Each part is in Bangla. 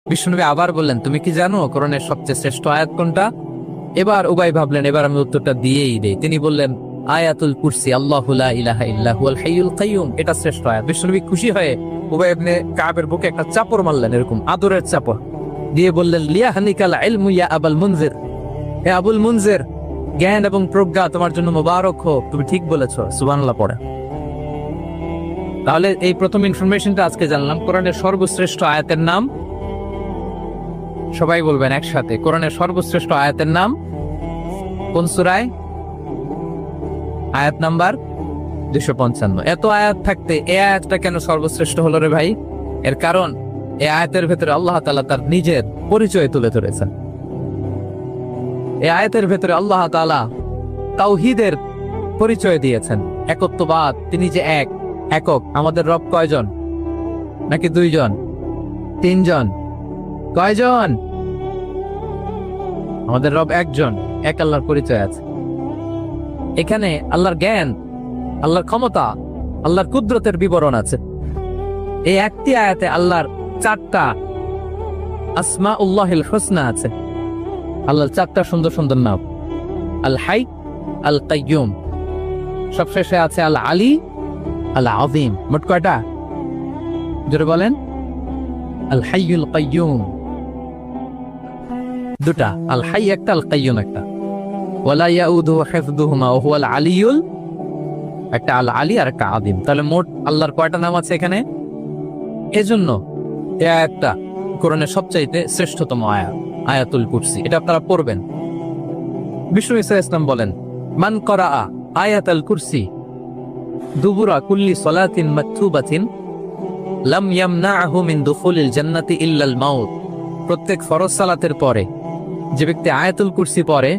বিষ্ণুনবী আবার বললেন, তুমি কি জানো কোরআনের সবচেয়ে শ্রেষ্ঠ আয়াত কোনটা? এবার উবাই ভাবলেন, এবার আমি উত্তরটা দিয়েই দেই। তিনি বললেন, আয়াতুল কুরসি, আল্লাহু লা ইলাহা ইল্লা হুয়াল হাইয়ুল কাইয়ুম, এটা শ্রেষ্ঠ আয়াত। বিষ্ণুনবী খুশি হয়ে উবাই ইবনে কাবের বুকে একটা চাপড় মারলেন, এরকম আদরের চাপড় দিয়ে বললেন, লিয়াহনিকাল ইলমু ইয়া আবুল মুনজির, হে আবুল মুনজির, জ্ঞান এবং প্রজ্ঞা তোমার জন্য মোবারক হোক, তুমি ঠিক বলেছো। সুবহানাল্লাহ পড়ে। তাহলে এই প্রথম ইনফরমেশনটা আজকে জানলাম। কোরআনের সর্বশ্রেষ্ঠ আয়াতের নাম, সবাই বলবেন একসাথে, কোরআনের সর্বশ্রেষ্ঠ আয়াতের নাম কোন সূরায়? আয়াত নাম্বার 255। এত আয়াত থাকতে এই আয়াতটা কেন সর্বশ্রেষ্ঠ হলো রে ভাই? এর কারণ এই আয়াতের ভেতরে আল্লাহ তাআলা তার নিজের পরিচয় তুলে ধরেছেন। এই আয়াতের ভেতরে আল্লাহ তাআলা তাওহীদের পরিচয় দিয়েছেন, একত্ববাদ, তিনি যে একক। আমাদের রব কয়জন? নাকি দুইজন, তিনজন? কয়জন? আমাদের রব একজন, এক আল্লাহর পরিচয় আছে। এখানে আল্লাহর জ্ঞান, আল্লাহর ক্ষমতা, আল্লাহর কুদরতের বিবরণ আছে। এই একটি আয়াতে আল্লাহর 4টা আসমাউল্লাহিল হুসনা আছে। আল্লাহর 4টা সুন্দর সুন্দর নাম, আল হাই, আল কাইয়ুম, সবশেষে আছে আল আলী, আল আযীম। মোট কয়টা? জোরে বলেন। আল হাইয়ুল কাইয়ুম দুটা, আল হাই একটা, আল কাইয়ুম একটা। ওয়ালা ইয়াউদুহু হিফযুহুমা ওয়া হুয়াল আলিয়ুল, একটা আল আলী আর একটা আযীম। তাহলে মোট আল্লাহর কয়টা নাম আছে এখানে? এজন্য এই আয়াতটা কোরআনের সবচাইতে শ্রেষ্ঠতম আয়াত, আয়াতুল কুরসি। এটা আপনারা পড়বেন। বিষ্ণু ঈসা ইসলাম বলেন, মান করাআ আয়াতুল কুরসি দুবুরা কুল্লি সালাতিন মাকতুবাতিন লাম ইয়ামনাহু মিন দুখুলিল জান্নাতি ইল্লাল মাউত। প্রত্যেক ফরজ সালাতের পরে যে ব্যক্তি আয়াতুল কুরসি পড়ে,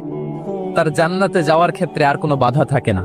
তার জান্নাতে যাওয়ার ক্ষেত্রে আর কোনো বাধা থাকে না।